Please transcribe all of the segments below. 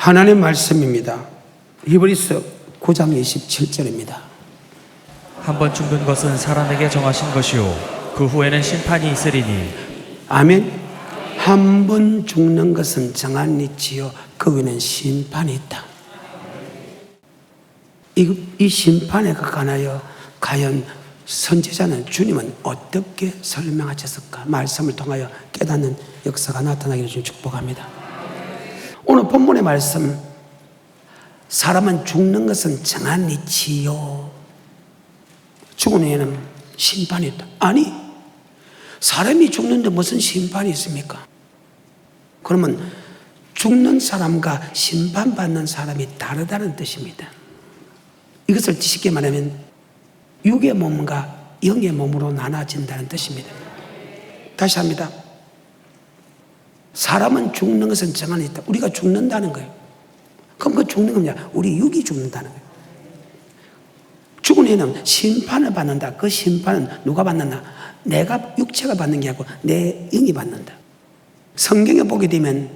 하나님의 말씀입니다. 히브리서 9장 27절입니다. 한 번 죽는 것은 사람에게 정하신 것이요 그 후에는 심판이 있으리니. 아멘. 한 번 죽는 것은 정한 이치요 그 후에는 심판이 있다. 이 심판에 관하여 과연 선지자는 주님은 어떻게 설명하셨을까? 말씀을 통하여 깨닫는 역사가 나타나기를 좀 축복합니다. 오늘 본문의 말씀, 사람은 죽는 것은 정한 이치요 죽은 후에는 심판이 있다. 아니, 사람이 죽는데 무슨 심판이 있습니까? 그러면 죽는 사람과 심판받는 사람이 다르다는 뜻입니다. 이것을 쉽게 말하면 육의 몸과 영의 몸으로 나눠진다는 뜻입니다. 다시 합니다. 사람은 죽는 것은 정한 있다. 우리가 죽는다는 거예요. 그럼 그 죽는 건 뭐냐? 우리 육이 죽는다는 거예요. 죽은 후에는 심판을 받는다. 그 심판은 누가 받는다? 내가 육체가 받는 게 아니고 내 영이 받는다. 성경에 보게 되면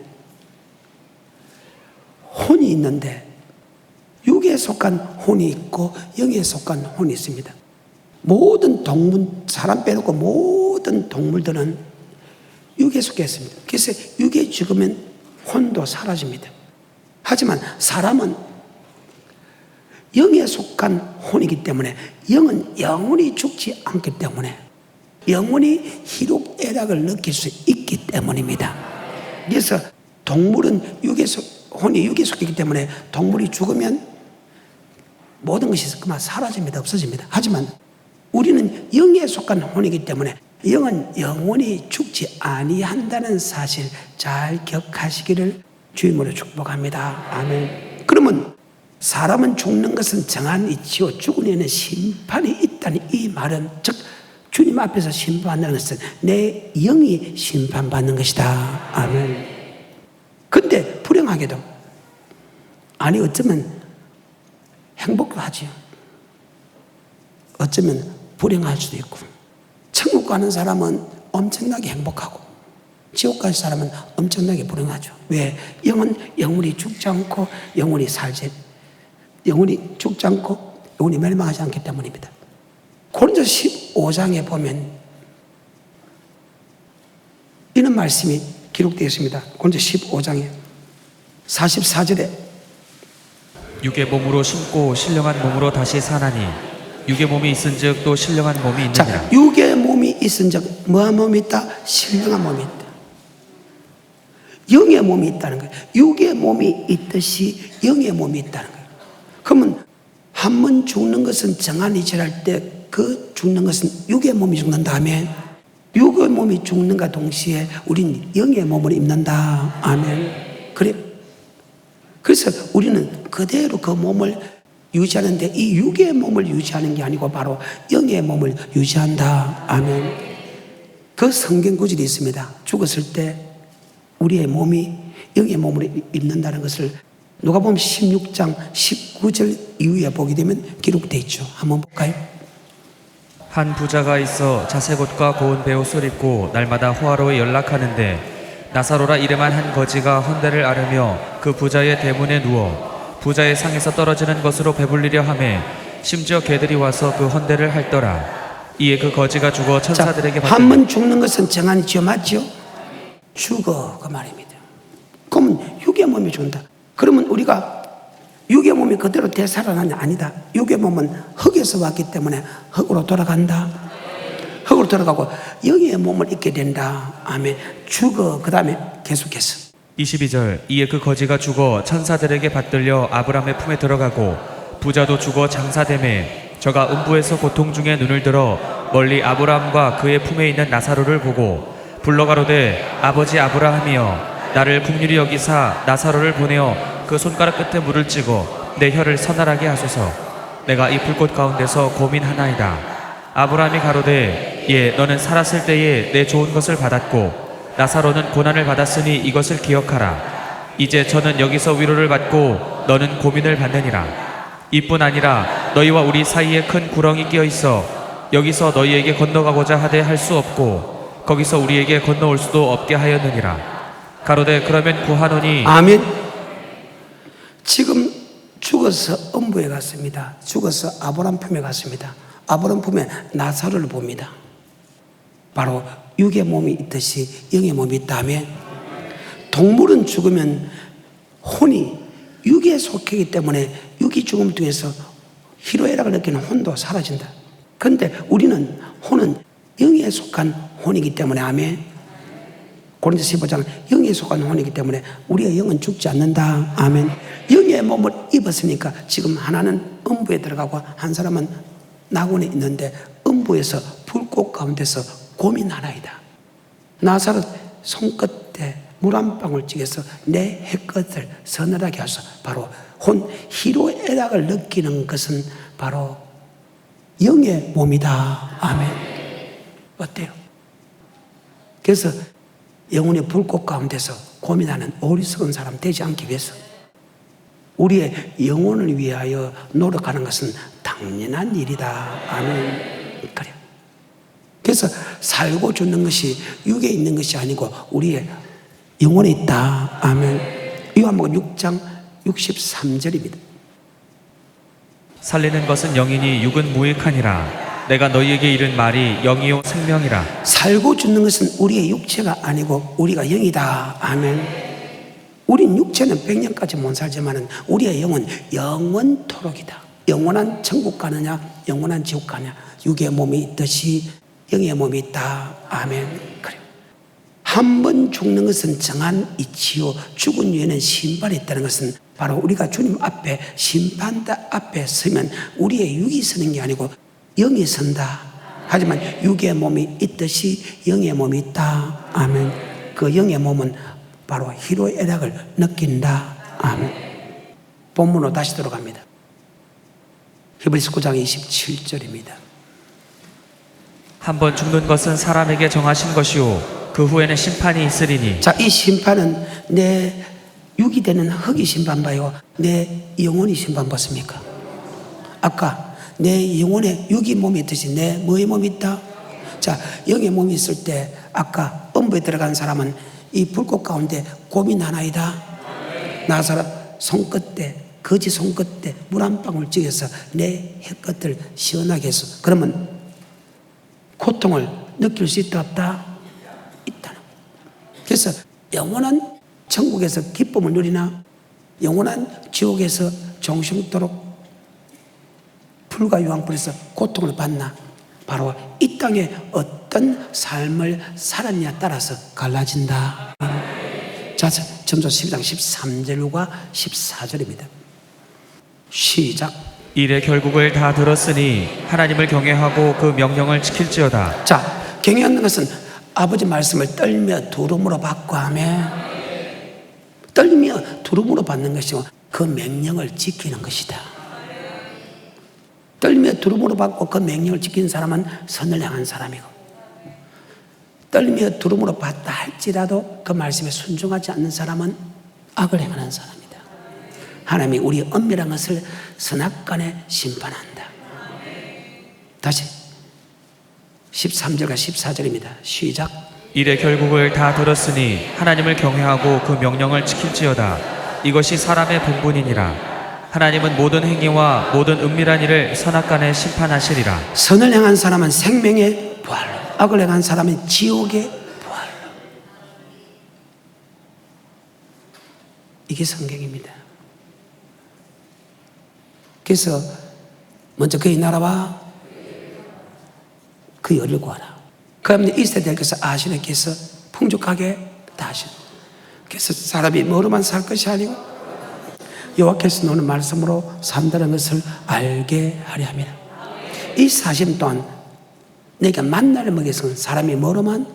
혼이 있는데 육에 속한 혼이 있고 영에 속한 혼이 있습니다. 모든 동물, 사람 빼놓고 모든 동물들은 육에 속해 있습니다. 그래서 육에 죽으면 혼도 사라집니다. 하지만 사람은 영에 속한 혼이기 때문에 영은 영원히 죽지 않기 때문에 영원히 희록애락을 느낄 수 있기 때문입니다. 그래서 동물은 혼이 육에 속했기 때문에 동물이 죽으면 모든 것이 그만 사라집니다. 없어집니다. 하지만 우리는 영에 속한 혼이기 때문에 영은 영원히 죽지 아니한다는 사실 잘 기억하시기를 주임으로 축복합니다. 아멘. 그러면 사람은 죽는 것은 정한 이치요 죽은 후에는 심판이 있다는 이 말은 즉 주님 앞에서 심판받는 것은 내 영이 심판받는 것이다. 아멘. 근데 불행하게도 아니 어쩌면 행복도 하지요. 어쩌면 불행할 수도 있고 천국 가는 사람은 엄청나게 행복하고 지옥 갈 사람은 엄청나게 불행하죠. 왜? 영은 영원히 죽지 않고 영원히 죽지 않고 영원히 멸망하지 않기 때문입니다. 고린도서 15장에 보면 이런 말씀이 기록되어 있습니다. 고린도서 15장에 44절에 육의 몸으로 심고 신령한 몸으로 다시 사나니 육의 몸이 있은즉 또 신령한 몸이 있느니라. 자, 육의 몸이 있은즉 뭐한 몸이 있다? 신령한 몸이 있다. 영의 몸이 있다는 거예요. 육의 몸이 있듯이 영의 몸이 있다는 거예요. 그러면 한 번 죽는 것은 정한 이치할 때 그 죽는 것은 육의 몸이 죽는 다음에 육의 몸이 죽는과 동시에 우린 영의 몸을 입는다. 아멘. 그래. 그래서 우리는 그대로 그 몸을 유지하는데 이 육의 몸을 유지하는 게 아니고 바로 영의 몸을 유지한다. 아멘. 그 성경 구절이 있습니다. 죽었을 때 우리의 몸이 영의 몸을 입는다는 것을 누가복음 16장 19절 이후에 보게 되면 기록되어 있죠. 한번 볼까요? 한 부자가 있어 자색옷과 고운 베옷을 입고 날마다 호화로에 연락하는데 나사로라 이름한 한 거지가 헌대를 앓으며 그 부자의 대문에 누워 부자의 상에서 떨어지는 것으로 배불리려 하매 심지어 개들이 와서 그 헌대를 핥더라. 이에 그 거지가 죽어 천사들에게 한 번 죽는 것은 정한 이치요. 맞죠? 죽어 그 말입니다. 그러면 육의 몸이 죽는다. 그러면 우리가 육의 몸이 그대로 되살아나냐? 아니다. 육의 몸은 흙에서 왔기 때문에 흙으로 돌아간다. 흙으로 돌아가고 영의 몸을 입게 된다. 아멘. 죽어. 그 다음에 계속해서 22절 이에 그 거지가 죽어 천사들에게 받들려 아브라함의 품에 들어가고 부자도 죽어 장사되매 저가 음부에서 고통 중에 눈을 들어 멀리 아브라함과 그의 품에 있는 나사로를 보고 불러가로되 아버지 아브라함이여 나를 긍휼히 여기사 나사로를 보내어 그 손가락 끝에 물을 찌고 내 혀를 서늘하게 하소서. 내가 이 불꽃 가운데서 고민하나이다. 아브라함이 가로되 예 너는 살았을 때에 내 좋은 것을 받았고 나사로는 고난을 받았으니 이것을 기억하라. 이제 저는 여기서 위로를 받고 너는 고민을 받느니라. 이뿐 아니라 너희와 우리 사이에 큰 구렁이 끼어 있어 여기서 너희에게 건너가고자 하되 할 수 없고 거기서 우리에게 건너올 수도 없게 하였느니라. 가로되 그러면 구하노니 아멘. 지금 죽어서 음부에 갔습니다. 죽어서 아브람 품에 갔습니다. 아브람 품에 나사로를 봅니다. 바로 육의 몸이 있듯이 영의 몸이 있다며, 동물은 죽으면 혼이 육에 속하기 때문에 육이 죽음 중에서 희로애락을 느끼는 혼도 사라진다. 그런데 우리는 혼은 영에 속한 혼이기 때문에, 아멘. 고린도서 15장 영에 속한 혼이기 때문에 우리의 영은 죽지 않는다. 아멘. 영의 몸을 입었으니까 지금 하나는 음부에 들어가고 한 사람은 낙원에 있는데 음부에서 불꽃 가운데서 고민하나이다. 나사로 손끝에 물 한 방울 찍어서 내 햇것을 서늘하게 하소서. 바로 혼 희로애락을 느끼는 것은 바로 영의 몸이다. 아멘. 어때요? 그래서 영혼의 불꽃 가운데서 고민하는 어리석은 사람 되지 않기 위해서 우리의 영혼을 위하여 노력하는 것은 당연한 일이다. 아멘. 그래요. 그래서 살고 죽는 것이 육에 있는 것이 아니고 우리의 영혼에 있다. 아멘. 요한복음 6장 63절입니다. 살리는 것은 영이니 육은 무익하니라. 내가 너희에게 이른 말이 영이요 생명이라. 살고 죽는 것은 우리의 육체가 아니고 우리가 영이다. 아멘. 우린 육체는 100년까지 못 살지만 우리의 영은 영원토록이다. 영원한 천국 가느냐 영원한 지옥 가느냐, 육의 몸이 있듯이 영의 몸이 있다. 아멘. 그래요. 한 번 죽는 것은 정한 이치요 죽은 후에는 심판이 있다는 것은 바로 우리가 주님 앞에 심판대 앞에 서면 우리의 육이 서는 게 아니고 영이 선다. 하지만 육의 몸이 있듯이 영의 몸이 있다. 아멘. 그 영의 몸은 바로 희로애락을 느낀다. 아멘. 본문으로 다시 돌아갑니다. 히브리서 9장 27절입니다. 한 번 죽는 것은 사람에게 정하신 것이요 그 후에는 심판이 있으리니. 자, 이 심판은 내 육이 되는 흙이 심판받아요, 내 영혼이 심판받습니까? 아까 내 영혼에 육이 몸이 있듯이 내 뭐의 몸이 있다? 자, 영의 몸이 있을 때 아까 음부에 들어간 사람은 이 불꽃 가운데 고민하나이다. 나사로 손끝에 거지 손끝에 물 한 방울 찍어서 내 햇것을 시원하게 해서, 그러면 고통을 느낄 수 있다 없다? 있다. 그래서 영원한 천국에서 기쁨을 누리나 영원한 지옥에서 종신토록 불과 유황불에서 고통을 받나, 바로 이 땅에 어떤 삶을 살았냐에 따라서 갈라진다. 자, 전도서 12장 13절과 14절입니다. 시작. 일의 결국을 다 들었으니 하나님을 경외하고 그 명령을 지킬지어다. 자, 경외하는 것은 아버지 말씀을 떨며 두름으로 받고 하며, 떨며 두름으로 받는 것이고 그 명령을 지키는 것이다. 떨며 두름으로 받고 그 명령을 지키는 사람은 선을 향한 사람이고, 떨며 두름으로 받다 할지라도 그 말씀에 순종하지 않는 사람은 악을 행하는 사람이다. 하나님이 우리의 은밀한 것을 선악간에 심판한다. 다시 13절과 14절입니다. 시작. 일의 결국을 다 들었으니 하나님을 경외하고 그 명령을 지킬지어다. 이것이 사람의 본분이니라. 하나님은 모든 행위와 모든 은밀한 일을 선악간에 심판하시리라. 선을 행한 사람은 생명의 부활로, 악을 행한 사람은 지옥의 부활로. 이게 성경입니다. 그래서 먼저 그의 나라와 그 열을 구하라. 그러면 이스라엘께서 아시네께서 풍족하게 다 하시는. 그래서 사람이 뭐로만 살 것이 아니고 여호와께서 노는 말씀으로 산다는 것을 알게 하려 함이라. 이 사심 또한 내가 만나를 먹여서는 사람이 뭐로만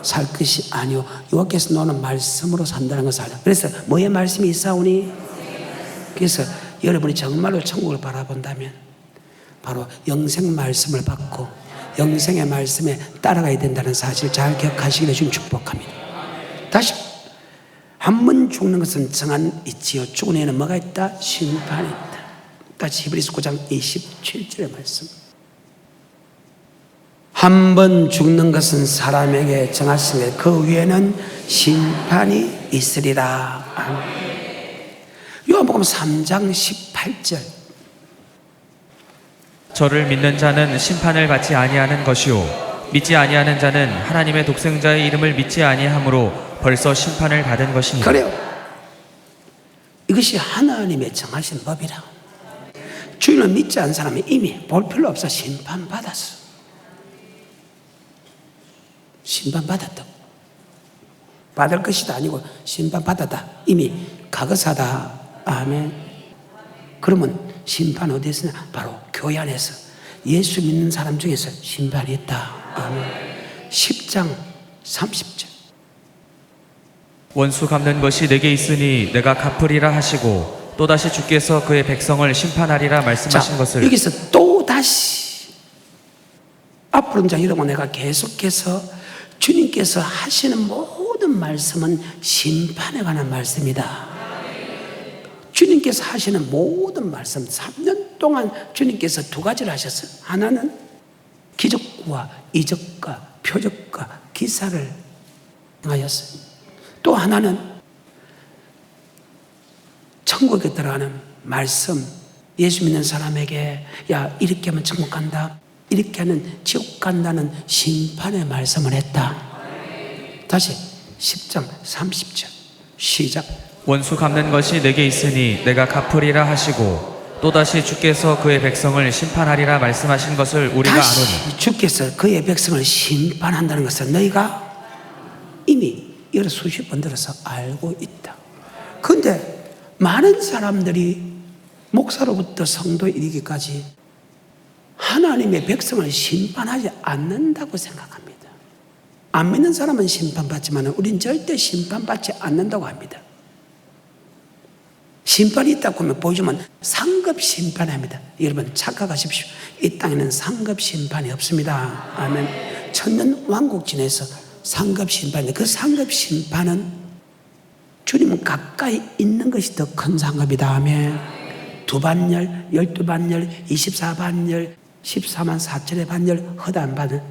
살 것이 아니요 여호와께서 노는 말씀으로 산다는 것을 알라. 그래서 뭐의 말씀이 있사오니? 그래서 여러분이 정말로 천국을 바라본다면 바로 영생 말씀을 받고 영생의 말씀에 따라가야 된다는 사실 잘 기억하시기를 주님 축복합니다. 다시, 한 번 죽는 것은 정한 이치요 죽은 후에는 뭐가 있다? 심판이 있다. 다시 히브리서 9장 27절의 말씀. 한 번 죽는 것은 사람에게 정하심에 그 위에는 심판이 있으리라. 아멘. 요한복음 3장 18절. 저를 믿는 자는 심판을 받지 아니하는 것이요 믿지 아니하는 자는 하나님의 독생자의 이름을 믿지 아니하므로 벌써 심판을 받은 것이니. 그래요. 이것이 하나님의 정하신 법이라. 주님을 믿지 않은 사람이 이미 볼 필요 없어 심판받았어. 심판받았다고. 받을 것이다 아니고 심판받았다. 이미 가거사다. 아멘. 그러면 심판 어디서 있으냐? 바로 교회 안에서 예수 믿는 사람 중에서 심판이 있다. 아멘. 10장 30절. 원수 갚는 것이 내게 있으니 내가 갚으리라 하시고 또다시 주께서 그의 백성을 심판하리라 말씀하신 것을. 여기서 또다시 앞으로 이제 여러분 내가 계속해서 주님께서 하시는 모든 말씀은 심판에 관한 말씀이다. 주님께서 하시는 모든 말씀 3년 동안 주님께서 두 가지를 하셨어요. 하나는 기적과 이적과 표적과 기사를 행하였어요. 또 하나는 천국에 들어가는 말씀, 예수 믿는 사람에게 야 이렇게 하면 천국 간다, 이렇게 하면 지옥 간다는 심판의 말씀을 했다. 다시 10장 30절 시작. 원수 갚는 것이 내게 있으니 내가 갚으리라 하시고 또다시 주께서 그의 백성을 심판하리라 말씀하신 것을 우리가 다시 아노니. 주께서 그의 백성을 심판한다는 것을 너희가 이미 여러 수십 번 들어서 알고 있다. 그런데 많은 사람들이 목사로부터 성도에 이르기까지 하나님의 백성을 심판하지 않는다고 생각합니다. 안 믿는 사람은 심판받지만 우린 절대 심판받지 않는다고 합니다. 심판이 있다고 하면 보여주면 상급 심판합니다. 여러분 착각하십시오. 이 땅에는 상급 심판이 없습니다. 아멘. 천년 왕국진에서 상급 심판인데 그 상급 심판은 주님은 가까이 있는 것이 더 큰 상급이다. 아멘. 2반열, 12반열, 24반열, 14만 4천의 반열, 허다한 반열.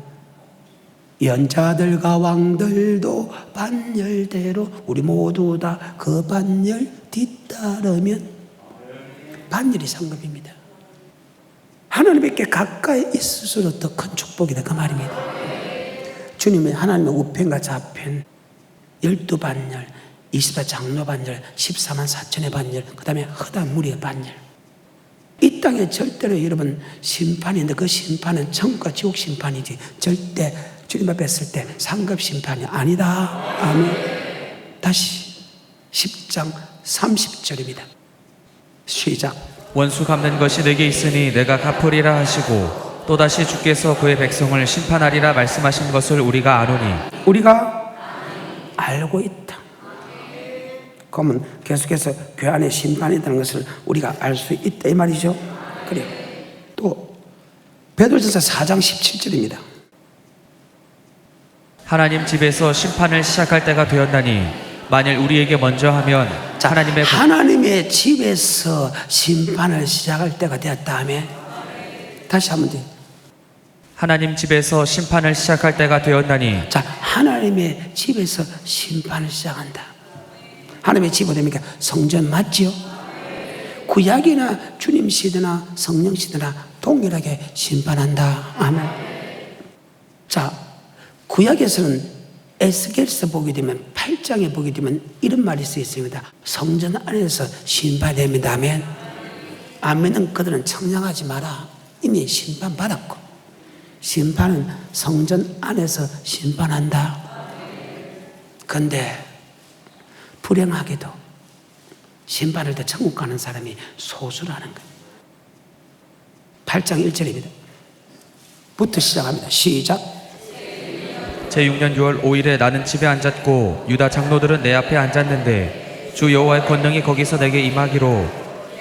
연자들과 왕들도 반열대로 우리 모두 다 그 반열 뒤따르면 반열이 상급입니다. 하나님께 가까이 있을수록 더 큰 축복이다 그 말입니다. 주님의 하나님의 우편과 좌편 12반열, 24장로반열, 14만 4천의 반열, 그 다음에 허다한 무리의 반열. 이 땅에 절대로 여러분 심판이 있는데 그 심판은 천국과 지옥 심판이지 절대 주님 앞에 섰을 때 상급 심판이 아니다. 아멘. 다시 10장 30절입니다. 시작. 원수 갚는 것이 내게 있으니 내가 갚으리라 하시고 또다시 주께서 그의 백성을 심판하리라 말씀하신 것을 우리가 아노니. 우리가 알고 있다. 그러면 계속해서 교회 안에 심판이 있다는 것을 우리가 알 수 있다 이 말이죠. 그래요. 또 베드로전서 4장 17절입니다. 하나님 집에서 심판을 시작할 때가 되었나니 만일 우리에게 먼저 하면 자, 하나님의 집에서 심판을 시작할 때가 되었다 하면 다시 한번 더. 하나님 집에서 심판을 시작할 때가 되었나니. 자, 하나님의 집에서 심판을 시작한다. 하나님의 집은 됩니까? 성전 맞지요? 구약이나 주님 시대나 성령 시대나 동일하게 심판한다. 아멘. 자, 구약에서는 에스겔서 보게 되면 8장에 보게 되면 이런 말이 쓰여 있습니다. 성전 안에서 심판됩니다. 아멘. 아멘은 그들은 청량하지 마라. 이미 심판받았고 심판은 성전 안에서 심판한다. 그런데 불행하게도 심판할 때 천국 가는 사람이 소수라는 거예요. 8장 1절입니다. 부터 시작합니다. 시작. 제6년 6월 5일에 나는 집에 앉았고 유다 장로들은 내 앞에 앉았는데 주 여호와의 권능이 거기서 내게 임하기로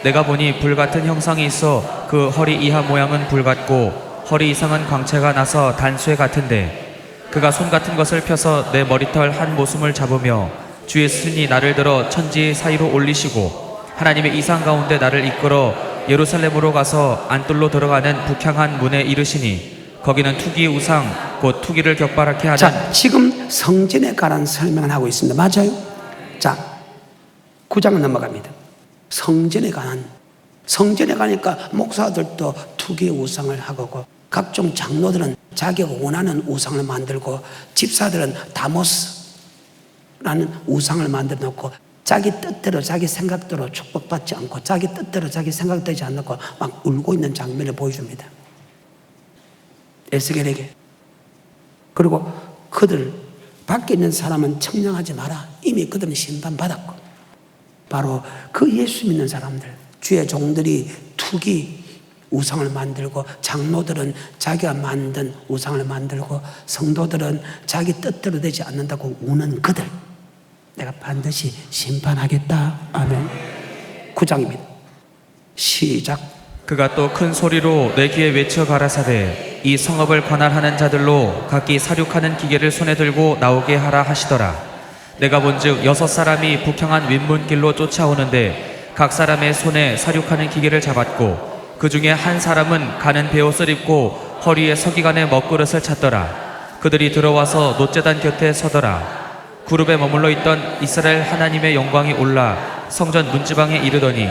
내가 보니 불같은 형상이 있어 그 허리 이하 모양은 불같고 허리 이상은 광채가 나서 단쇠 같은데 그가 손 같은 것을 펴서 내 머리털 한 모숨을 잡으며 주의 스승이 나를 들어 천지 사이로 올리시고 하나님의 이상 가운데 나를 이끌어 예루살렘으로 가서 안뜰로 들어가는 북향한 문에 이르시니 거기는 투기 우상 곧 투기를 격발하게 하는. 자, 지금 성전에 관한 설명을 하고 있습니다. 맞아요? 자, 9장은 넘어갑니다. 성전에 가니까 목사들도 투기의 우상을 하고 각종 장로들은 자기가 원하는 우상을 만들고 집사들은 다모스라는 우상을 만들어 놓고 자기 뜻대로 자기 생각대로 축복받지 않고 자기 뜻대로 자기 생각되지 않고 막 울고 있는 장면을 보여줍니다. 에스겔에게. 그리고 그들 밖에 있는 사람은 청량하지 마라. 이미 그들은 심판받았고 바로 그 예수 믿는 사람들, 주의 종들이 투기 우상을 만들고 장로들은 자기가 만든 우상을 만들고 성도들은 자기 뜻대로 되지 않는다고 우는 그들, 내가 반드시 심판하겠다. 아멘. 9장입니다. 시작. 그가 또 큰 소리로 내 귀에 외쳐 가라사대 이 성읍을 관할하는 자들로 각기 사륙하는 기계를 손에 들고 나오게 하라 하시더라. 내가 본즉 6사람이 북향한 윗문길로 쫓아오는데 각 사람의 손에 사륙하는 기계를 잡았고 그 중에 한 사람은 가는 베옷을 입고 허리에 서기관의 먹그릇을 찼더라. 그들이 들어와서 놋제단 곁에 서더라. 그룹에 머물러 있던 이스라엘 하나님의 영광이 올라 성전 문지방에 이르더니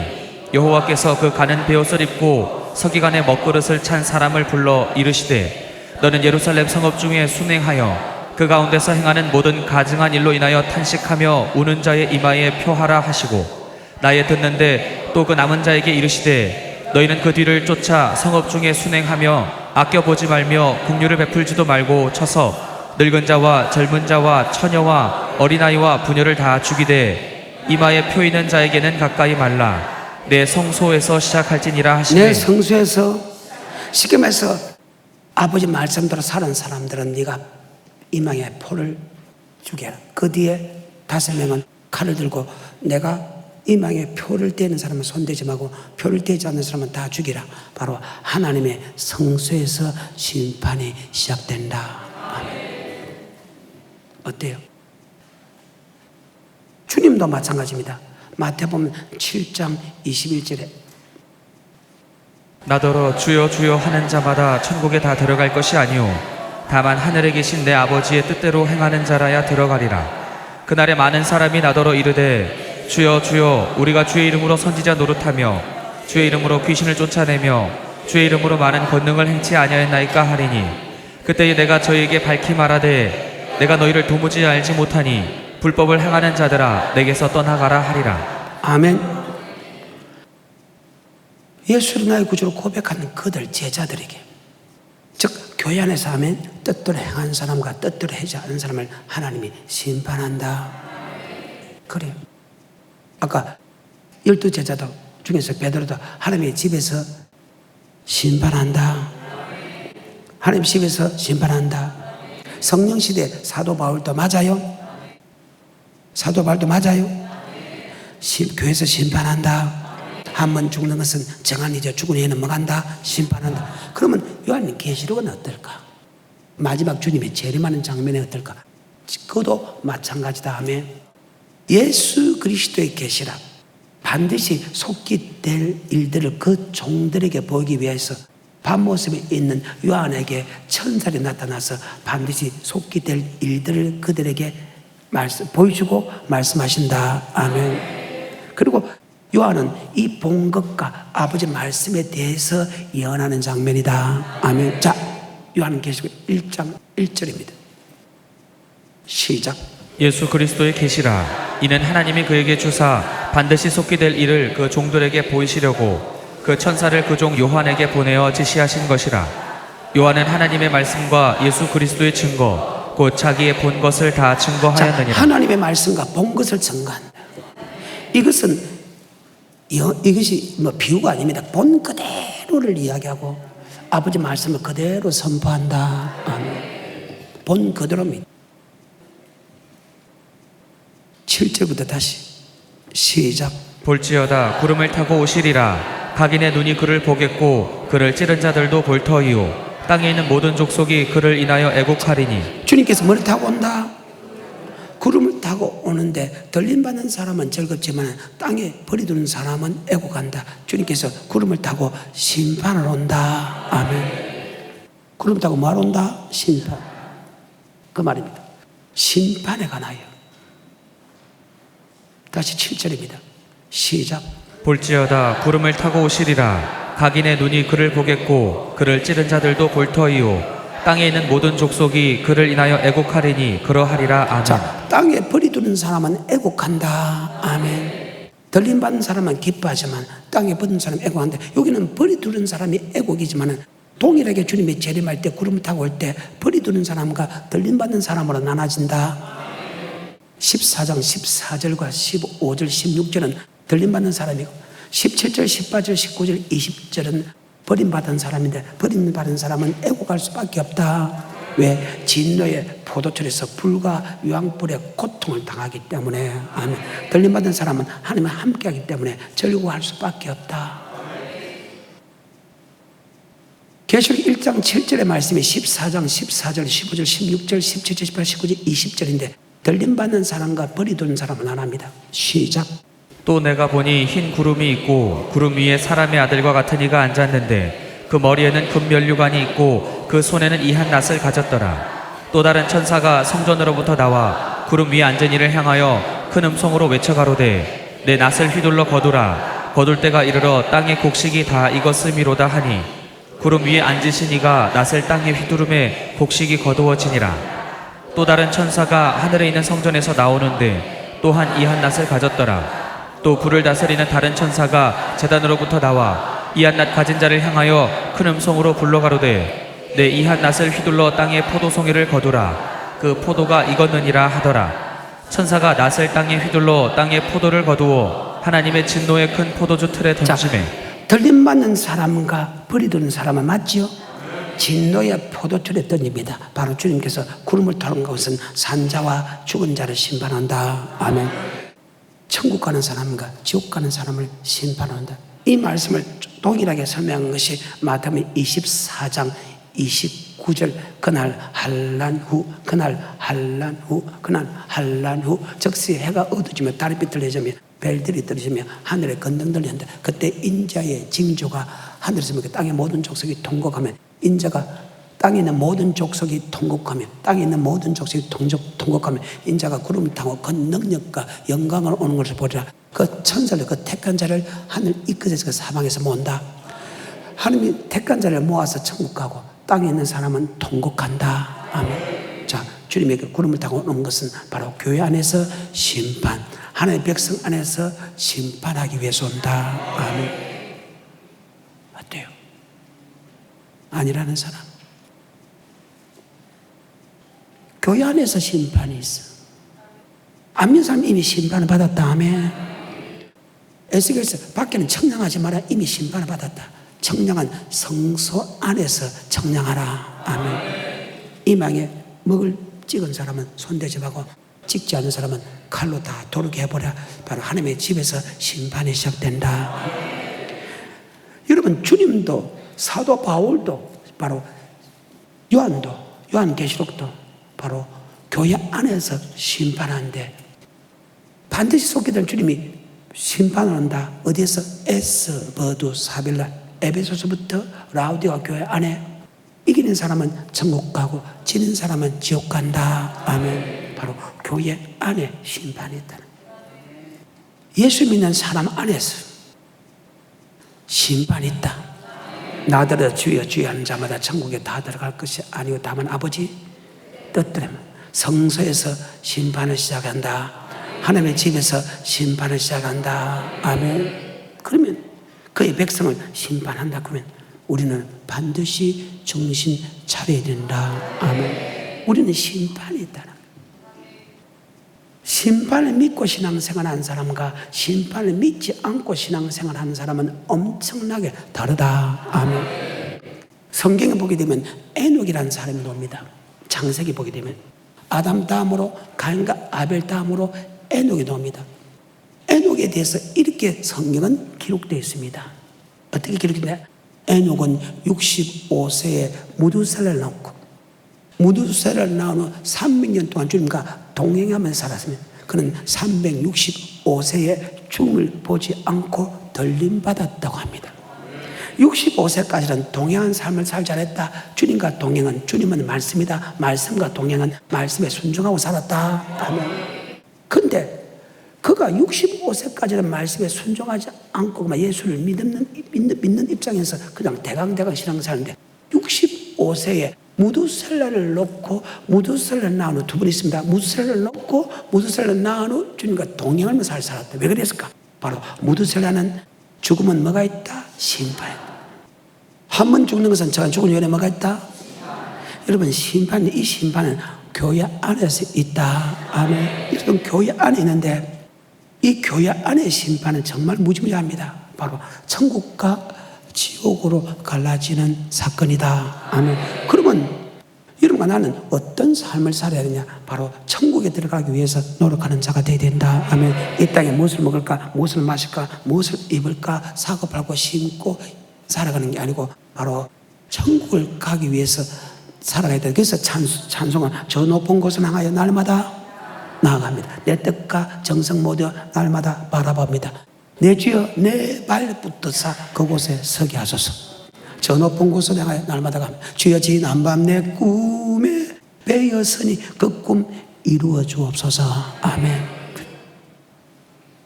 여호와께서 그 가는 베옷을 입고 서기관의 먹그릇을 찬 사람을 불러 이르시되 너는 예루살렘 성읍 중에 순행하여 그 가운데서 행하는 모든 가증한 일로 인하여 탄식하며 우는 자의 이마에 표하라 하시고 나의 듣는데 또 그 남은 자에게 이르시되 너희는 그 뒤를 쫓아 성읍 중에 순행하며 아껴보지 말며 긍휼을 베풀지도 말고 쳐서 늙은 자와 젊은 자와 처녀와 어린아이와 부녀를 다 죽이되 이마에 표 있는 자에게는 가까이 말라. 내 성소에서 시작할지니라 하시네. 내 성소에서 쉽게 말해서 아버지 말씀대로 사는 사람들은 네가 이마에 표를 주게 하라. 그 뒤에 5명은 칼을 들고 내가 이마에 표를 떼는 사람은 손대지 말고 표를 떼지 않는 사람은 다 죽이라. 바로 하나님의 성소에서 심판이 시작된다. 어때요? 주님도 마찬가지입니다. 마태복음 7장 21절에 나더러 주여 주여 하는 자마다 천국에 다 들어갈 것이 아니오 다만 하늘에 계신 내 아버지의 뜻대로 행하는 자라야 들어가리라. 그날에 많은 사람이 나더러 이르되 주여 주여 우리가 주의 이름으로 선지자 노릇하며 주의 이름으로 귀신을 쫓아내며 주의 이름으로 많은 권능을 행치 아니하였나이까 하리니 그때에 내가 저희에게 밝히 말하되 내가 너희를 도무지 알지 못하니 불법을 행하는 자들아 내게서 떠나가라 하리라. 아멘. 예수를 나의 구주로 고백하는 그들 제자들에게, 즉 교회 안에서 하면 뜻대로 행하는 사람과 뜻대로 하지 않은 사람을 하나님이 심판한다. 그래요. 아까 12제자도 중에서 베드로도 하나님의 집에서 심판한다. 하나님 집에서 심판한다. 성령 시대 사도 바울도 맞아요. 사도 바울도 맞아요. 교회에서 심판한다. 한 번 죽는 것은 정한이죠. 죽은 후에는 뭐간다? 심판한다. 그러면 요한님 계시록은 어떨까? 마지막 주님이 재림하는 장면이 어떨까? 그것도 마찬가지다 하며 예수 그리스도의 계시라 반드시 속기 될 일들을 그 종들에게 보이기 위해서 밤모습에 있는 요한에게 천사들이 나타나서 반드시 속기 될 일들을 그들에게 보여주고 말씀하신다. 아멘. 그리고 요한은 이 본 것과 아버지 말씀에 대해서 예언하는 장면이다. 아멘. 자, 요한계시록 1장 1절입니다. 시작. 예수 그리스도의 계시라 이는 하나님이 그에게 주사 반드시 속히 될 일을 그 종들에게 보이시려고 그 천사를 그 종 요한에게 보내어 지시하신 것이라. 요한은 하나님의 말씀과 예수 그리스도의 증거 곧 자기의 본 것을 다 증거하였느니라. 자, 하나님의 말씀과 본 것을 증거한다. 이것이 뭐 비유가 아닙니다. 본 그대로를 이야기하고 아버지 말씀을 그대로 선포한다. 아멘. 본 그대로입니다. 7절부터 다시 시작. 볼지어다 구름을 타고 오시리라. 각인의 눈이 그를 보겠고 그를 찌른 자들도 볼 터이요 땅에 있는 모든 족속이 그를 인하여 애곡하리니. 주님께서 뭘 타고 온다? 구름을 타고 오는데 들림받는 사람은 즐겁지만 땅에 버려두는 사람은 애곡한다. 주님께서 구름을 타고 심판을 온다. 아멘. 구름 타고 뭐하러 온다? 심판. 그 말입니다. 심판에 관하여. 다시 7절입니다. 시작. 볼지어다 구름을 타고 오시리라. 각인의 눈이 그를 보겠고 그를 찌른 자들도 볼 터이요. 땅에 있는 모든 족속이 그를 인하여 애곡하리니 그러하리라. 아멘. 자, 땅에 벌이 두는 사람은 애곡한다. 아멘. 들림받는 사람은 기뻐하지만 땅에 버린 사람은 애곡한다. 여기는 벌이 두는 사람이 애곡이지만 동일하게 주님이 재림할 때 구름 타고 올 때 벌이 두는 사람과 들림받는 사람으로 나눠진다. 14장 14절과 15절 16절은 들림받는 사람이고 17절 18절 19절 20절은 버림받은 사람인데 버림받은 사람은 애곡할 수밖에 없다. 왜? 진노의 포도철에서 불과 유황불의 고통을 당하기 때문에. 아멘. 들림받은 사람은 하나님과 함께하기 때문에 절구할 수밖에 없다. 계시록 1장 7절의 말씀이 14장 14절 15절 16절 17절 18절 19절 20절인데 들림받는 사람과 버리두는 사람은 안 합니다. 시작. 또 내가 보니 흰 구름이 있고 구름 위에 사람의 아들과 같은 이가 앉았는데 그 머리에는 금면류관이 있고 그 손에는 이한 낫을 가졌더라. 또 다른 천사가 성전으로부터 나와 구름 위에 앉은 이를 향하여 큰 음성으로 외쳐가로되 내 낫을 휘둘러 거두라. 거둘 때가 이르러 땅의 곡식이 다 익었음이로다 하니 구름 위에 앉으신 이가 낫을 땅에 휘두름에 곡식이 거두어지니라. 또 다른 천사가 하늘에 있는 성전에서 나오는데 또한 이한 낫을 가졌더라. 또 불을 다스리는 다른 천사가 제단으로부터 나와 이한 낫 가진 자를 향하여 큰 음성으로 불러가로되 내 이한 낫을 휘둘러 땅에 포도송이를 거두라. 그 포도가 익었느니라 하더라. 천사가 낫을 땅에 휘둘러 땅에 포도를 거두어 하나님의 진노의 큰 포도주 틀에 던지매. 들림받는 사람과 버리두는 사람은 맞지요? 진노의 포도틀에 던집니다. 바로 주님께서 구름을 타는 것은 산자와 죽은 자를 심판한다. 아멘. 천국 가는 사람과 지옥 가는 사람을 심판한다. 이 말씀을 동일하게 설명한 것이 마태복음 24장 29절 그날 한란 후 그날 한란 후 그날 한란 후 즉시 해가 어두워지며 달이 비틀어지며 별들이 떨어지며 하늘에 건등 들리는데 그때 인자의 징조가 하늘에서 먹게 땅의 모든 족속이 통곡하면 인자가 땅에 있는 모든 족속이 통곡하며 땅에 있는 모든 족속이 통곡하며 인자가 구름을 타고 그 능력과 영광을 오는 것을 보리라. 그 천사를 그 택한 자를 하늘 이끝에서 그 사방에서 모은다. 하나님이 택한 자를 모아서 천국 가고 땅에 있는 사람은 통곡한다. 아멘. 자, 주님의 그 구름을 타고 오는 것은 바로 교회 안에서 심판, 하나님의 백성 안에서 심판하기 위해서 온다. 아멘. 어때요? 아니라는 사람. 교회 안에서 심판이 있어. 안 믿는 사람 이미 심판을 받았다. 아멘. 에스겔서 밖에는 청량하지 마라. 이미 심판을 받았다. 청량한 성소 안에서 청량하라. 아멘. 이망에 먹을 찍은 사람은 손대지 말고 찍지 않는 사람은 칼로 다 도르게 해버려. 바로 하나님의 집에서 심판이 시작된다. 여러분, 주님도 사도 바울도 바로 요한도 요한계시록도 바로 교회 안에서 심판하는데 반드시 속게 될 주님이 심판을 한다. 어디에서? 에스버두 사빌라 에베소서부터 라우디가 교회 안에 이기는 사람은 천국 가고 지는 사람은 지옥 간다. 아멘. 바로 교회 안에 심판이 있다는 예수 믿는 사람 안에서 심판이 있다. 나더러 주여 주여 하는 자마다 천국에 다 들어갈 것이 아니고 다만 아버지 뜻대로 성소에서 심판을 시작한다. 하나님의 집에서 심판을 시작한다. 아멘. 그러면 그의 백성을 심판한다. 그러면 우리는 반드시 정신 차려야 된다. 아멘. 우리는 심판이 있다. 심판을 믿고 신앙생활하는 사람과 심판을 믿지 않고 신앙생활하는 사람은 엄청나게 다르다. 아멘. 성경에 보게 되면 에녹이라는 사람이 나옵니다. 창세기 보게 되면 아담 다음으로 가인과 아벨 다음으로 에녹이 나옵니다. 에녹에 대해서 이렇게 성경은 기록되어 있습니다. 어떻게 기록되냐? 에녹은 65세에 무두셀라를 낳고 무두셀라를 낳은 후 300년 동안 주님과 동행하면서 살았으면 그는 365세에 죽음을 보지 않고 들림받았다고 합니다. 65세까지는 동행한 삶을 살지 않았다. 주님과 동행은 주님은 말씀이다. 말씀과 동행은 말씀에 순종하고 살았다. 아멘. 근데 그가 그러니까 65세까지는 말씀에 순종하지 않고 그만 예수를 믿는 입장에서 그냥 대강대강 신앙사는데 65세에 무두셀라를 놓고 무두셀라를 낳은 후 두 분 있습니다. 무두셀라를 놓고 무두셀라를 낳은 후 주님과 동행하면서 살았다. 왜 그랬을까? 바로 무두셀라는 죽으면 뭐가 있다? 심판이 있다. 한 번 죽는 것은 저가 죽은 후에 뭐가 있다? 여러분 이 심판은 교회 안에서 있다. 아멘. 여러분 교회 안에 있는데 이 교회 안의 심판은 정말 무지무지합니다. 바로 천국과 지옥으로 갈라지는 사건이다. 아멘. 그러면 여러분과 나는 어떤 삶을 살아야 되냐? 바로 천국에 들어가기 위해서 노력하는 자가 되어야 된다. 아멘. 이 땅에 무엇을 먹을까? 무엇을 마실까? 무엇을 입을까? 사고 팔고 심고 살아가는 게 아니고 바로 천국을 가기 위해서 살아가야 돼. 그래서 찬송은 저 높은 곳을 향하여 날마다 나아갑니다. 내 뜻과 정성 모두 날마다 바라봅니다. 내 주여 내 발붙드사 그곳에 서게 하소서. 저 높은 곳을 향하여 날마다 갑니다. 주여 지난 밤 내 꿈에 베었으니 그 꿈 이루어 주옵소서. 아멘.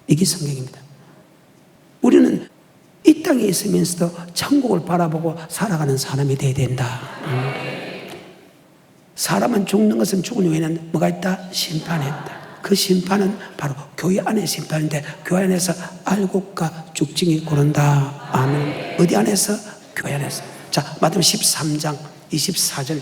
이게 성경입니다. 우리는 이 땅에 있으면서도 천국을 바라보고 살아가는 사람이 되어야 된다. 사람은 죽는 것은 죽은 후에는 뭐가 있다? 심판이 있다. 그 심판은 바로 교회 안의 심판인데 교회 안에서 알곡과 죽증이 고른다. 아멘. 어디 안에서? 교회 안에서. 자, 마태복음 13장 24절.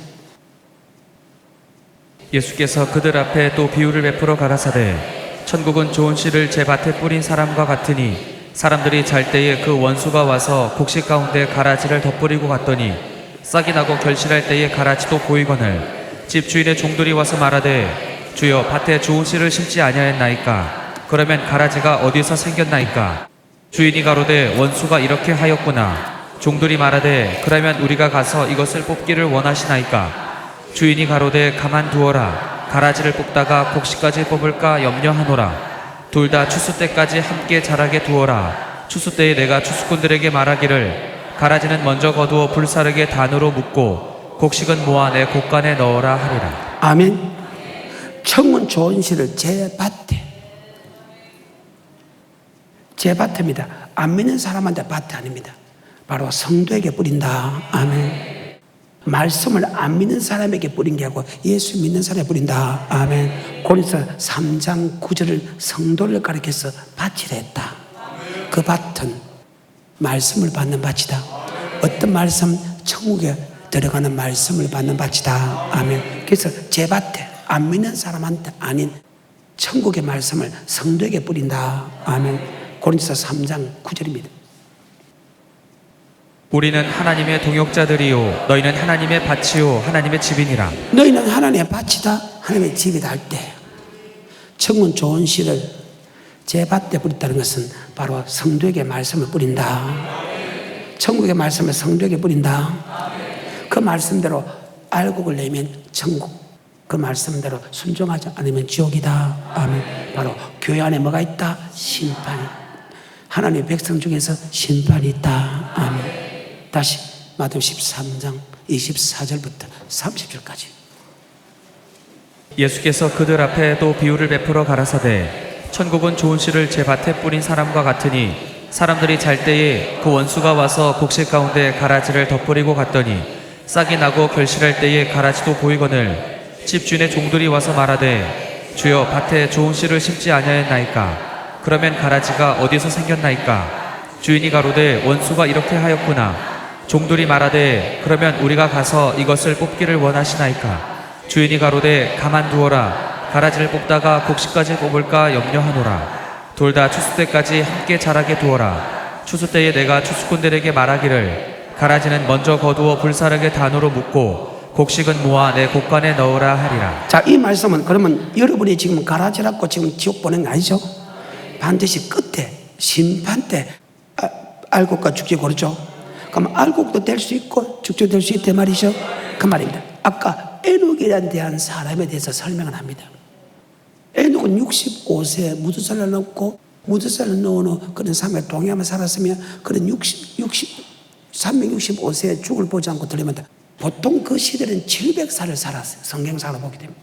예수께서 그들 앞에 또 비유를 베풀어 가라사대 천국은 좋은 씨를 제 밭에 뿌린 사람과 같으니 사람들이 잘 때에 그 원수가 와서 곡식 가운데 가라지를 덧뿌리고 갔더니 싹이 나고 결실할 때에 가라지도 보이거늘 집주인의 종들이 와서 말하되 주여 밭에 좋은 씨를 심지 아니하였나이까? 그러면 가라지가 어디서 생겼나이까? 주인이 가로되 원수가 이렇게 하였구나. 종들이 말하되 그러면 우리가 가서 이것을 뽑기를 원하시나이까? 주인이 가로되 가만두어라. 가라지를 뽑다가 곡식까지 뽑을까 염려하노라. 둘 다 추수 때까지 함께 자라게 두어라. 추수 때에 내가 추수꾼들에게 말하기를 가라지는 먼저 거두어 불사르게 단으로 묶고 곡식은 모아 내 곡간에 넣어라 하리라. 아멘. 청은 좋은 씨를 제 밭입니다. 안 믿는 사람한테 밭이 아닙니다. 바로 성도에게 뿌린다. 아멘. 말씀을 안 믿는 사람에게 뿌린 게 아니고 예수 믿는 사람에게 뿌린다. 아멘. 고린도서 3장 9절을 성도를 가리켜서 밭이라 했다. 그 밭은 말씀을 받는 밭이다. 어떤 말씀? 천국에 들어가는 말씀을 받는 밭이다. 아멘. 그래서 제 밭에 안 믿는 사람한테 아닌 천국의 말씀을 성도에게 뿌린다. 아멘. 고린도서 3장 9절입니다. 우리는 하나님의 동역자들이요 너희는 하나님의 밭이요 하나님의 집이니라. 너희는 하나님의 밭이다. 하나님의 집이다 할 때 청은 좋은 씨를 제 밭에 뿌린다는 것은 바로 성도에게 말씀을 뿌린다. 천국의 말씀을 성도에게 뿌린다. 그 말씀대로 알곡을 내면 천국, 그 말씀대로 순종하지 않으면 지옥이다. 아멘. 바로 교회 안에 뭐가 있다? 심판이. 하나님의 백성 중에서 심판이 있다. 아멘. 다시 마태복음 13장 24절부터 30절까지. 예수께서 그들 앞에 또 비유를 베풀어 가라사대 천국은 좋은 씨를 제 밭에 뿌린 사람과 같으니 사람들이 잘 때에 그 원수가 와서 곡식 가운데 가라지를 덧뿌리고 갔더니 싹이 나고 결실할 때에 가라지도 보이거늘 집주인의 종들이 와서 말하되 주여 밭에 좋은 씨를 심지 아니하였나이까? 그러면 가라지가 어디서 생겼나이까? 주인이 가로되 원수가 이렇게 하였구나. 종들이 말하되 그러면 우리가 가서 이것을 뽑기를 원하시나이까? 주인이 가로되 가만두어라. 가라지를 뽑다가 곡식까지 뽑을까 염려하노라. 둘 다 추수 때까지 함께 자라게 두어라. 추수 때에 내가 추수꾼들에게 말하기를 가라지는 먼저 거두어 불사르게 단으로 묶고 곡식은 모아 내 곡간에 넣으라 하리라. 자, 이 말씀은 그러면 여러분이 지금 가라지라고 지금 지옥 보낸 거 아니죠? 반드시 끝에 심판 때 알곡과 죽지 고르죠. 그럼 알곡도 될 수 있고 죽도 될 수 있단 말이죠. 그 말입니다. 아까 에녹에 대한 사람에 대해서 설명을 합니다. 에녹은 65세에 무두살을 넣고 무두살을 넣은 후 그런 삶에 동행하며 살았으면 그런 365세에 죽을 보지 않고 들리면 보통 그 시대는 700살을 살았어요. 성경상으로 보게 됩니다.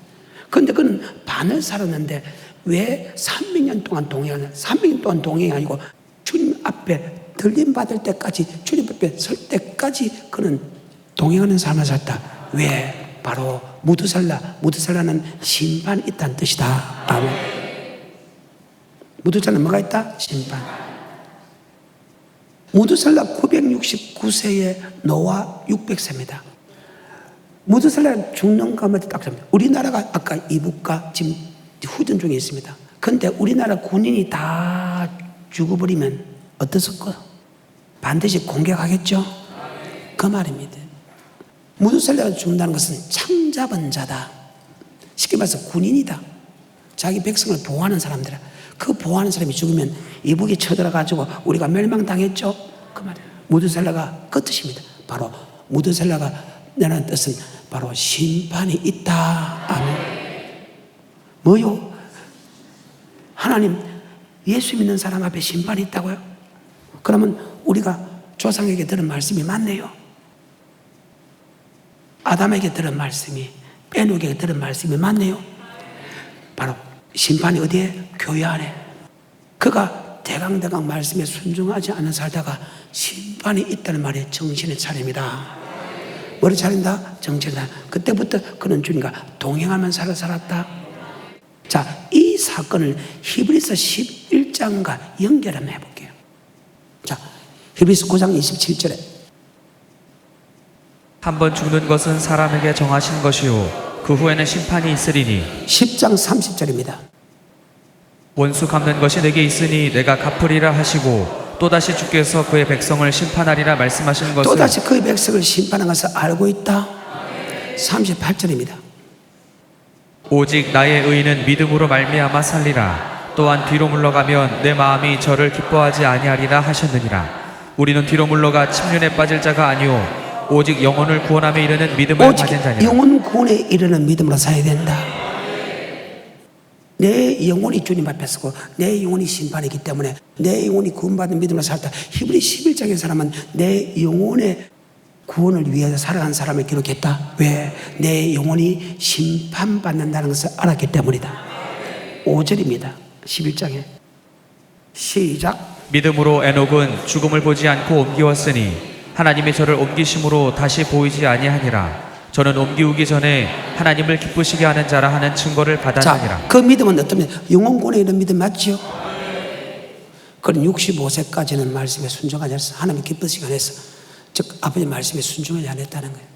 그런데 그는 반을 살았는데 왜 300년 동안 동행하냐? 300년 동안 동행이 아니고 주님 앞에 들림 받을 때까지, 주님 앞에 설 때까지 그는 동행하는 삶을 살다. 왜? 바로 무드살라는 심판이 있다는 뜻이다. 아멘. 무드살라는 뭐가 있다? 심판. 무드살라 969세에 노아 600세입니다. 무드살라 죽는 가운데 딱 잡니다. 우리나라가 아까 이북과 지금 후전 중에 있습니다. 그런데 우리나라 군인이 다 죽어버리면 어떻을까요? 반드시 공격하겠죠? 그 말입니다. 무드살라가 죽는다는 것은 창잡은 자다. 쉽게 말해서 군인이다. 자기 백성을 보호하는 사람들이다. 그 보호하는 사람이 죽으면 이북이 쳐들어가지고 우리가 멸망당했죠? 그 말이에요. 무드살라가 그 뜻입니다. 바로 무드살라가 내는 뜻은 바로 심판이 있다. 아멘. 뭐요? 하나님, 예수 믿는 사람 앞에 심판이 있다고요? 그러면 우리가 조상에게 들은 말씀이 맞네요. 아담에게 들은 말씀이, 에녹에게 들은 말씀이 맞네요. 바로 심판이 어디에? 교회 안에. 그가 대강대강 말씀에 순종하지 않은 살다가 심판이 있다는 말에 정신을 차립니다. 머리 차린다? 정신이다. 그때부터 그는 주님과 동행하면서 살았다. 자, 이 사건을 히브리서 11장과 연결 한번 해볼게요. 자, 히브리서 9장 27절에 한 번 죽는 것은 사람에게 정하신 것이요 그 후에는 심판이 있으리니 10장 30절입니다. 원수 갚는 것이 내게 있으니 내가 갚으리라 하시고 또다시 주께서 그의 백성을 심판하리라 말씀하신 것을 또다시 그의 백성을 심판한 것을 알고 있다. 38절입니다. 오직 나의 의인은 믿음으로 말미암아 살리라. 또한 뒤로 물러가면 내 마음이 저를 기뻐하지 아니하리라 하셨느니라. 우리는 뒤로 물러가 침륜에 빠질 자가 아니오 오직 영혼을 구원함에 이르는 믿음을 오직 가진 자니라. 영혼 구원에 이르는 믿음으로 살아야 된다. 내 영혼이 주님 앞에 서고 내 영혼이 심판이기 때문에 내 영혼이 구원받는 믿음으로 살다. 히브리 11장의 사람은 내 영혼의 구원을 위해서 살아간 사람을 기록했다. 왜? 내 영혼이 심판받는다는 것을 알았기 때문이다. 5절입니다. 11장에 시작. 믿음으로 에녹은 죽음을 보지 않고 옮기었으니 하나님이 저를 옮기심으로 다시 보이지 아니하니라. 저는 옮기우기 전에 하나님을 기쁘시게 하는 자라 하는 증거를 받았느니라. 자, 그 믿음은 어떤 믿음? 영혼권에 있는 믿음 맞죠? 그런 65세까지는 말씀에 순종하지 않았어. 하나님 기쁘시게 안 했어. 즉 아버지 말씀에 순종하지 않았다는 거예요.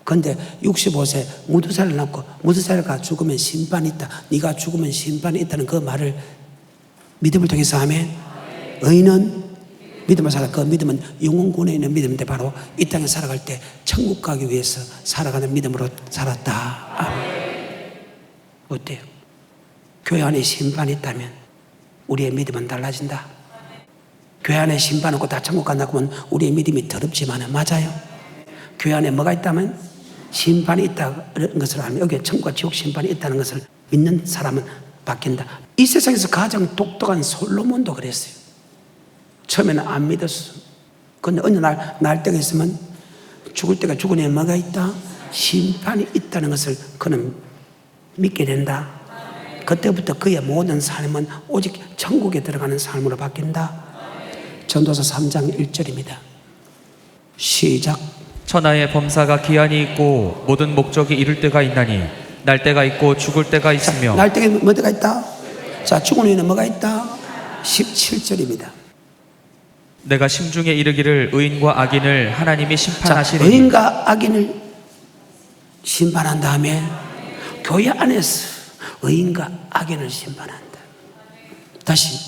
그런데 65세 무드살을 낳고 무드살가 죽으면 심판이 있다. 네가 죽으면 심판이 있다는 그 말을 믿음을 통해서 하면 의인은 믿음을 살아. 그 믿음은 영혼권에 있는 믿음인데 바로 이 땅에 살아갈 때 천국 가기 위해서 살아가는 믿음으로 살았다. 아멘. 어때요? 교회 안에 심판이 있다면 우리의 믿음은 달라진다. 교회 안에 심판 없고 다 천국 간다고 하면 우리의 믿음이 더럽지만 맞아요. 교회 안에 뭐가 있다면 심판이 있다는 것을 알면 여기에 천국과 지옥 심판이 있다는 것을 믿는 사람은 바뀐다. 이 세상에서 가장 똑똑한 솔로몬도 그랬어요. 처음에는 안 믿었어. 근데 어느 날 때가 있으면 죽을 때가 죽으니 뭐가 있다? 심판이 있다는 것을 그는 믿게 된다. 그때부터 그의 모든 삶은 오직 천국에 들어가는 삶으로 바뀐다. 전도서 3장 1절입니다. 시작. 천하의 범사가 기한이 있고 모든 목적이 이룰 때가 있나니 날 때가 있고 죽을 때가 있으며 날 때가 뭐 때가 있다? 자, 죽은 후에는 뭐가 있다? 17절입니다. 내가 심중에 이르기를 의인과 악인을 하나님이 자, 심판하시리니 의인과 악인을 심판한 다음에 교회 안에서 의인과 악인을 심판한다. 다시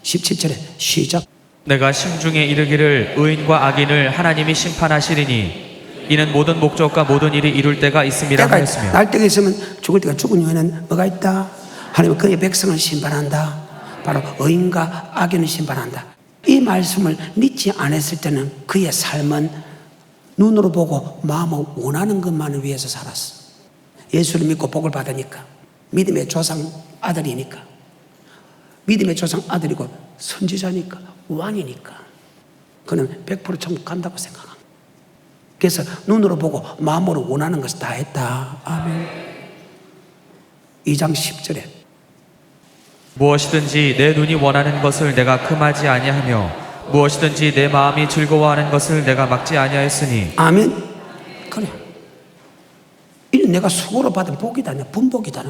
17절에 시작. 내가 심중에 이르기를 의인과 악인을 하나님이 심판하시리니 이는 모든 목적과 모든 일이 이룰 때가 있음이라 하였으며 날 때가 있으면 죽을 때가 죽은 후에는 뭐가 있다? 하나님은 그의 백성을 심판한다. 바로 의인과 악인을 심판한다. 이 말씀을 믿지 않았을 때는 그의 삶은 눈으로 보고 마음으로 원하는 것만을 위해서 살았어. 예수를 믿고 복을 받으니까, 믿음의 조상 아들이니까, 믿음의 조상 아들이고 선지자니까, 왕이니까 그는 100% 천국 간다고 생각합니다. 그래서 눈으로 보고 마음으로 원하는 것을 다 했다. 아멘. 2장 10절에 무엇이든지 내 눈이 원하는 것을 내가 금하지 아니하며 무엇이든지 내 마음이 즐거워하는 것을 내가 막지 아니하였으니. 아멘. 그래. 이는 내가 수고로 받은 복이다. 분복이다.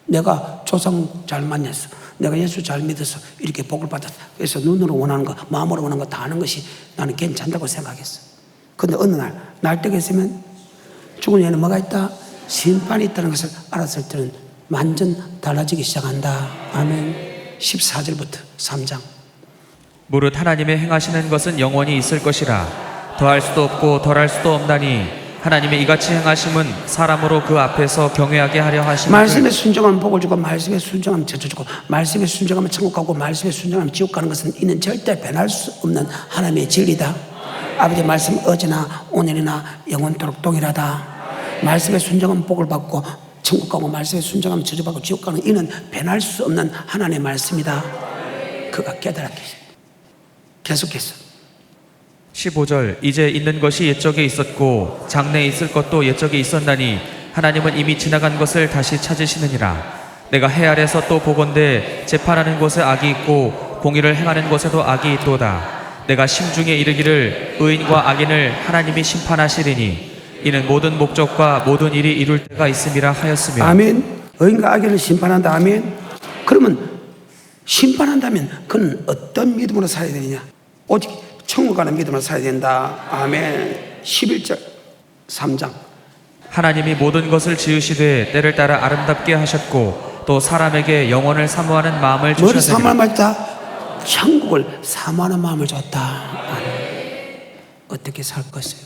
내가 조상 잘 만났어. 내가 예수 잘 믿어서 이렇게 복을 받았어. 그래서 눈으로 원하는 거, 마음으로 원하는 거 다 하는 것이 나는 괜찮다고 생각했어. 근데 어느 날 때가 있으면 죽은 후에는 뭐가 있다? 심판이 있다는 것을 알았을 때는 완전 달라지기 시작한다. 아멘. 14절부터 3장. 무릇 하나님의 행하시는 것은 영원히 있을 것이라. 더할 수도 없고 덜할 수도 없나니 하나님의 이같이 행하심은 사람으로 그 앞에서 경외하게 하려 하심을. 말씀에 순종하면 복을 주고 말씀에 순종하면 저주 주고 말씀에 순종하면 천국 가고 말씀에 순종하면 지옥 가는 것은 이는 절대 변할 수 없는 하나님의 진리다. 아버지 말씀 어제나 오늘이나 영원토록 동일하다. 말씀에 순종하면 복을 받고 천국 가고 말씀에 순종하면 저주 받고 지옥 가는 이는 변할 수 없는 하나님의 말씀이다. 그가 깨달았게 계속해서 15절. 이제 있는 것이 옛적에 있었고 장래에 있을 것도 옛적에 있었나니 하나님은 이미 지나간 것을 다시 찾으시느니라. 내가 해 아래서 또 보건대 재판하는 곳에 악이 있고 공의를 행하는 곳에도 악이 있도다. 내가 심중에 이르기를 의인과 악인을 하나님이 심판하시리니 이는 모든 목적과 모든 일이 이룰 때가 있음이라 하였으며. 아멘. 의인과 악인을 심판한다. 아멘. 그러면 심판한다면 그는 어떤 믿음으로 살아야 되느냐? 오직 천국 가는 믿음으로 살아야 된다. 아멘. 11절 3장. 하나님이 모든 것을 지으시되 때를 따라 아름답게 하셨고 또 사람에게 영원을 사모하는 마음을 뭐를 주셨으니. 사모하는 마음을 줬다? 천국을 사모하는 마음을 줬다. 아멘. 어떻게 살 것이요?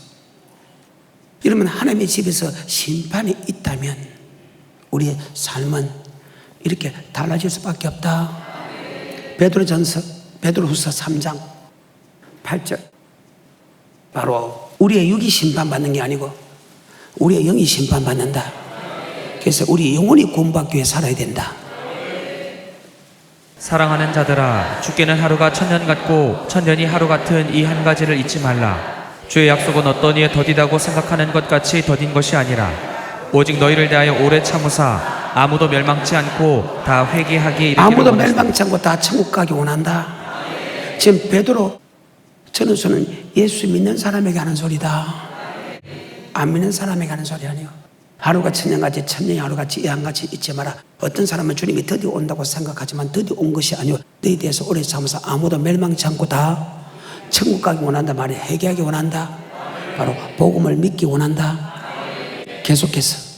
이러면 하나님의 집에서 심판이 있다면 우리의 삶은 이렇게 달라질 수밖에 없다. 베드로후서 3장 8절. 바로 우리의 육이 심판받는 게 아니고 우리의 영이 심판받는다. 그래서 우리 영혼이 구원받기 위해 살아야 된다. 사랑하는 자들아, 주께는 하루가 천년 같고 천년이 하루 같은 이 한 가지를 잊지 말라. 주의 약속은 어떤 이에 더디다고 생각하는 것 같이 더딘 것이 아니라 오직 너희를 대하여 오래 참으사 아무도 멸망치 않고 다 회개하기에 이르기를 아무도 원하시니. 멸망치 않고 다 천국 가기 원한다. 지금 베드로 전후서는 예수 믿는 사람에게 하는 소리다. 안 믿는 사람에게 하는 소리 아니에요. 하루가 천년같이 천년이 하루같이 이한같이 잊지 마라. 어떤 사람은 주님이 드디어 온다고 생각하지만 드디어 온 것이 아니오. 너희 대해서 오래 참아서 아무도 멸망치 않고 다 천국 가기 원한다 말이야. 회개하기 원한다. 바로 복음을 믿기 원한다. 계속해서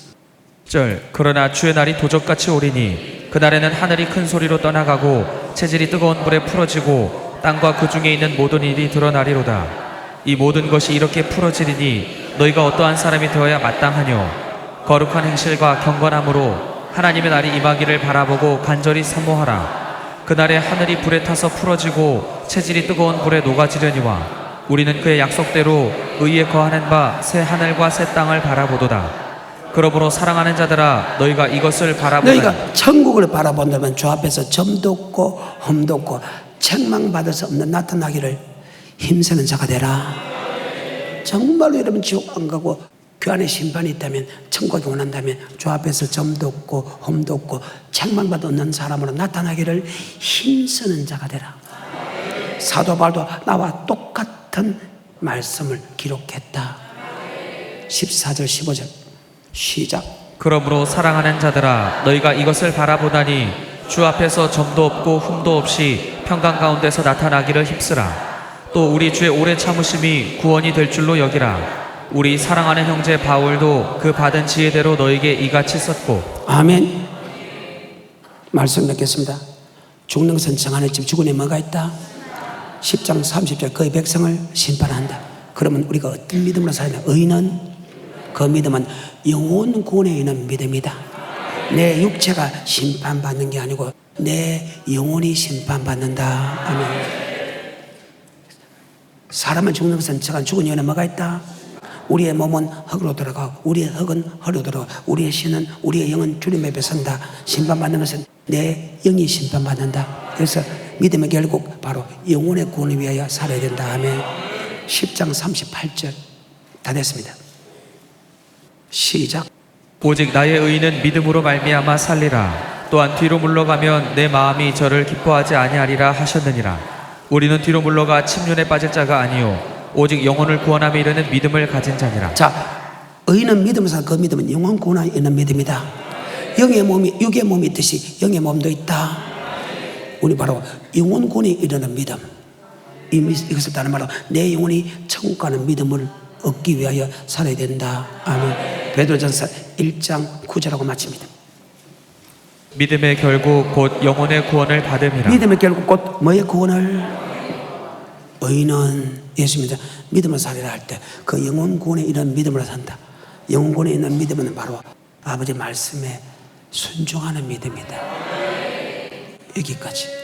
그러나 주의 날이 도적같이 오리니 그날에는 하늘이 큰 소리로 떠나가고 체질이 뜨거운 불에 풀어지고 땅과 그 중에 있는 모든 일이 드러나리로다. 이 모든 것이 이렇게 풀어지리니 너희가 어떠한 사람이 되어야 마땅하뇨? 거룩한 행실과 경건함으로 하나님의 날이 임하기를 바라보고 간절히 사모하라. 그날에 하늘이 불에 타서 풀어지고 체질이 뜨거운 불에 녹아지려니와 우리는 그의 약속대로 의에 거하는 바 새 하늘과 새 땅을 바라보도다. 그러므로 사랑하는 자들아, 너희가 이것을 바라보는 너희가 천국을 바라본다면 주 앞에서 점도 없고 흠도 없고 책망받을 수 없는 나타나기를 힘쓰는 자가 되라. 정말로 여러분 지옥 안 가고 그 안에 심판이 있다면 천국이 원한다면 주 앞에서 점도 없고 흠도 없고 책망받을 없는 사람으로 나타나기를 힘쓰는 자가 되라. 사도 바울도 나와 똑같은 말씀을 기록했다. 14절 15절 시작. 그러므로 사랑하는 자들아, 너희가 이것을 바라보다니 주 앞에서 점도 없고 흠도 없이 평강 가운데서 나타나기를 힘쓰라. 또 우리 주의 오래 참으심이 구원이 될 줄로 여기라. 우리 사랑하는 형제 바울도 그 받은 지혜대로 너에게 이같이 썼고. 아멘. 말씀 맺겠습니다. 죽는 것은 정하는 집 죽은에 뭐가 있다? 10장 30절 그의 백성을 심판한다. 그러면 우리가 어떤 믿음으로 살냐? 의인은 그 믿음은 영혼 구원에 있는 믿음이다. 내 육체가 심판받는 게 아니고 내 영혼이 심판받는다. 아멘. 사람은 죽는 것은 저간 죽은 영혼에 뭐가 있다? 우리의 몸은 흙으로 돌아가고 우리의 흙은 흙으로 돌아가고 우리의 신은 우리의 영은 주님 앞에 선다. 심판받는 것은 내 영이 심판받는다. 그래서 믿음의 결국 바로 영혼의 구원을 위하여 살아야 된다. 아멘. 10장 38절 다 됐습니다. 시작. 오직 나의 의인은 믿음으로 말미암아 살리라. 또한 뒤로 물러가면 내 마음이 저를 기뻐하지 아니하리라 하셨느니라. 우리는 뒤로 물러가 침륜에 빠질 자가 아니요 오직 영혼을 구원함에 이르는 믿음을 가진 자니라. 자, 의인은 믿음에서 그 믿음은 영혼 구원에 있는 믿음이다. 영의 몸이 육의 몸이 있듯이 영의 몸도 있다. 우리 바로 영혼 구원에 이르는 믿음. 이것을 다른 말로 내 영혼이 천국 가는 믿음을 얻기 위하여 살아야 된다. 아멘. 베드로전서 1장 9절하고 마칩니다. 믿음의 결국 곧 영혼의 구원을 받음이라. 믿음의 결국 곧 뭐의 구원을? 의인은 예수님이 믿음을 살리라 할 때 그 영혼 구원에 이르는 믿음으로 산다. 영혼 구원에 있는 믿음은 바로 아버지 말씀에 순종하는 믿음이다. 여기까지.